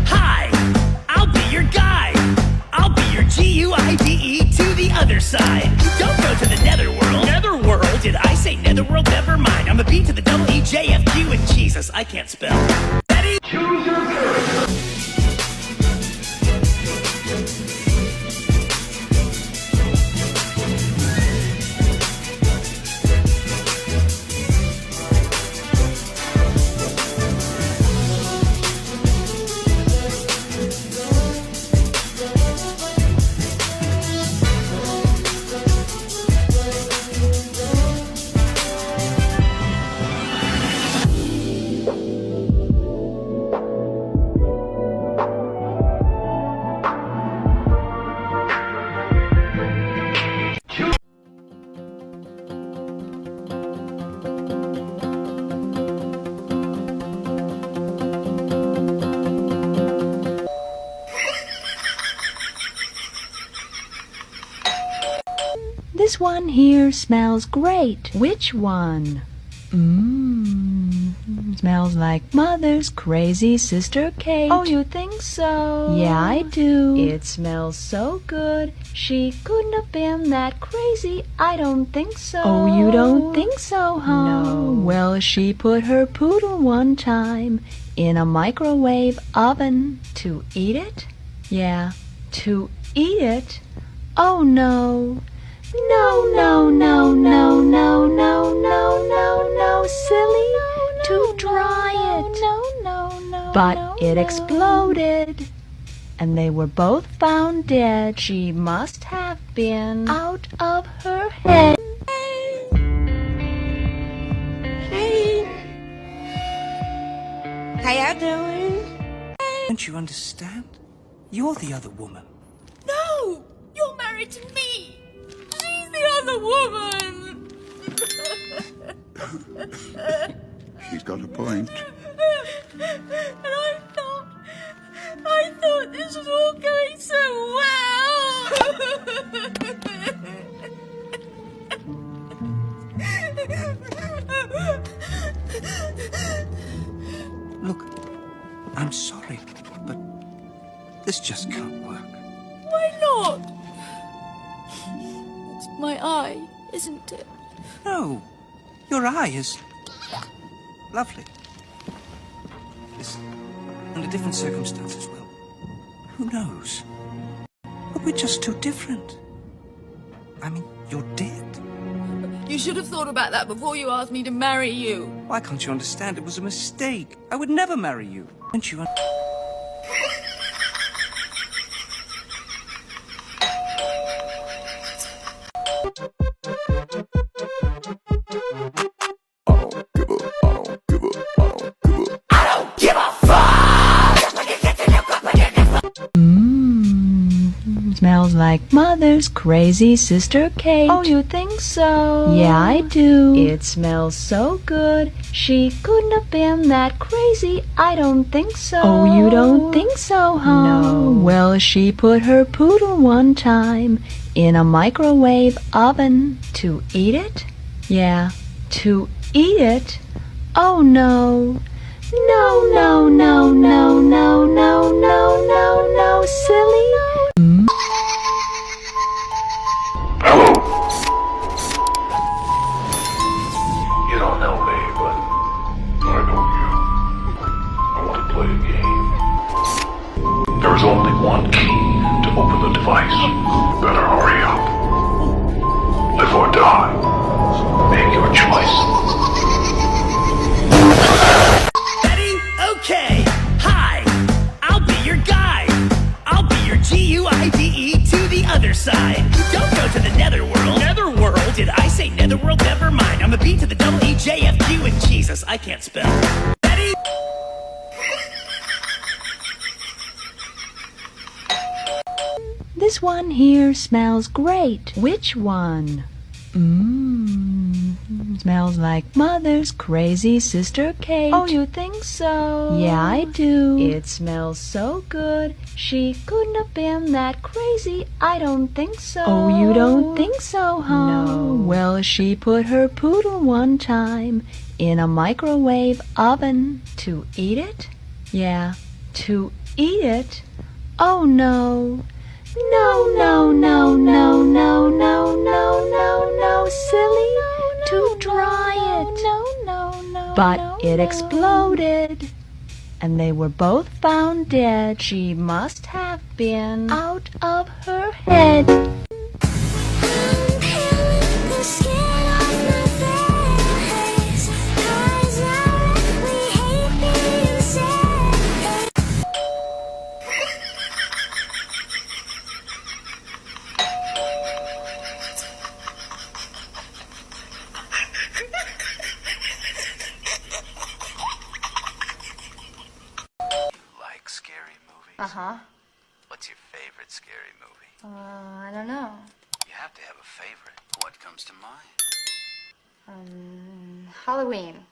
Hi, I'll be your guide. I'll be your GUIDE to the other side. Don't go to the netherworld. Netherworld? Did I say netherworld? Never mind. I'm a B to the double E, J, F, Q, and Jesus, I can't spell. Ready? Choose your character. This one here smells great. Which one? Smells like Mother's crazy sister Kate. Oh, you think so? Yeah, I do. It smells so good. She couldn't have been that crazy. I don't think so. Oh, you don't think so, huh? No. Well, she put her poodle one time in a microwave oven to eat it? Yeah, to eat it? Oh, no. No, no, no, no, no, no, no, no, no, silly, to dry it. But it exploded, and they were both found dead. She must have been out of her head. Hey. How you doing? Don't you understand? You're the other woman. No! You're married to me! She's the other woman! She's got a point. And I thought this was all going so well! Look, I'm sorry, but this just can't work. Why not? It's my eye, isn't it? No, your eye is lovely. It's under different circumstances, well, who knows? But we're just too different. I mean, you're dead. You should have thought about that before you asked me to marry you. Why can't you understand? It was a mistake. I would never marry you. Don't you Smells like Mother's crazy sister Kate. Oh, you think so? Yeah, I do. It smells so good. She couldn't have been that crazy. I don't think so. Oh, you don't think so, huh? No. Well, she put her poodle one time in a microwave oven to eat it? Yeah, to eat it? Oh, no. No, no, no, no, no, no, no, no, no, silly. Hello. You don't know me, but I know you. I want to play a game. There is only one key to open the device. You better hurry up. Live or die. Make your choice. Ready? Okay. Hi, I'll be your guide. I'll be your GUIDE to the other side. Don't go to the netherworld. Netherworld? Did I say netherworld? Never mind. I'm a B to the double E, J, F, Q, and Jesus, I can't spell. Ready? This one here smells great. Which one? Smells like Mother's crazy sister Kate. Oh, you think so? Yeah, I do. It smells so good. She couldn't have been that crazy. I don't think so. Oh, you don't think so, huh? No. Well, she put her poodle one time in a microwave oven to eat it? Yeah, to eat it? Oh no. No, no, no, no, no, no, no, no, no, silly. To dry it. But it exploded. And they were both found dead. She must have been out of her head. Like scary movies? Uh-huh. What's your favorite scary movie? I don't know. You have to have a favorite. What comes to mind? Halloween.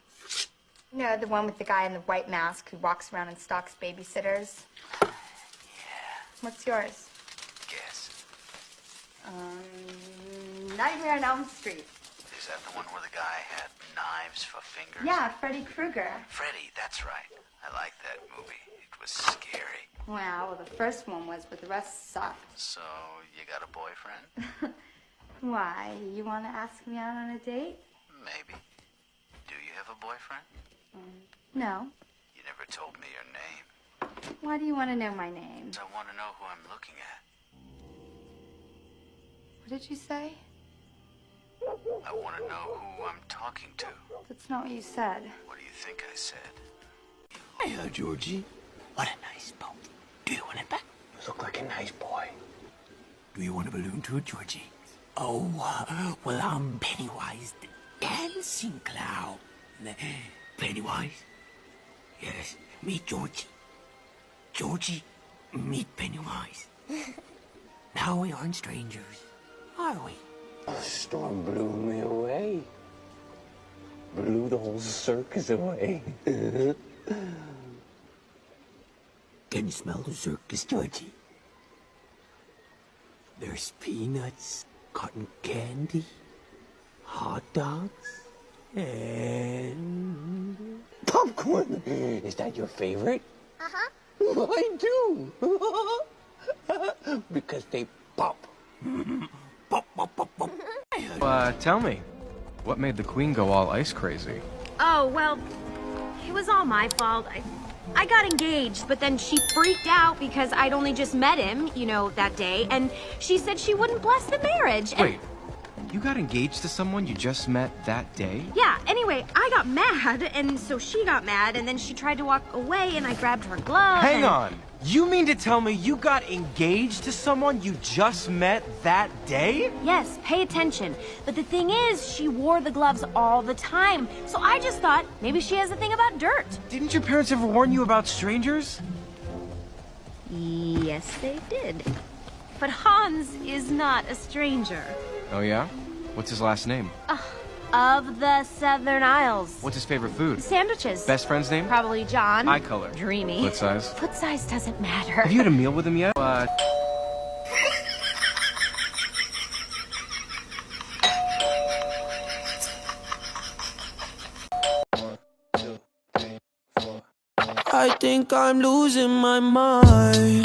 You know, the one with the guy in the white mask who walks around and stalks babysitters? Yeah. What's yours? Guess. Nightmare on Elm Street. Is that the one where the guy had knives for fingers? Yeah, Freddy Krueger. Freddy, that's right. I like that movie. It was scary. Well, the first one was, but the rest sucked. So, you got a boyfriend? Why? You want to ask me out on a date? Maybe. Do you have a boyfriend? No. You never told me your name. Why do you want to know my name? I want to know who I'm looking at. What did you say? I want to know who I'm talking to. That's not what you said. What do you think I said? Hello, Georgie. What a nice boat. Do you want it back? You look like a nice boy. Do you want a balloon too, Georgie? Oh, well, I'm Pennywise the dancing clown. Pennywise? Yes, meet Georgie. Georgie, meet Pennywise. Now we aren't strangers, are we? The storm blew me away. Blew the whole circus away. Can you smell the circus, Georgie? There's peanuts, cotton candy, hot dogs, and... Popcorn! Is that your favorite? Uh-huh. I do. Because they pop. Pop, pop, pop, pop. Tell me, what made the queen go all ice crazy? Oh, well, it was all my fault. I got engaged, but then she freaked out because I'd only just met him, you know, that day, and she said she wouldn't bless the marriage. Wait, you got engaged to someone you just met that day? Yeah, anyway, I got mad, and so she got mad, and then she tried to walk away, and I grabbed her glove. Hang on! You mean to tell me you got engaged to someone you just met that day? Yes, pay attention. But the thing is, she wore the gloves all the time, so I just thought maybe she has a thing about dirt. Didn't your parents ever warn you about strangers? Yes, they did. But Hans is not a stranger. Oh yeah? What's his last name? Of the Southern Isles. What's his favorite food? Sandwiches. Best friend's name? Probably John. Eye color. Dreamy. Foot size? Foot size doesn't matter. Have you had a meal with him yet? I think I'm losing my mind.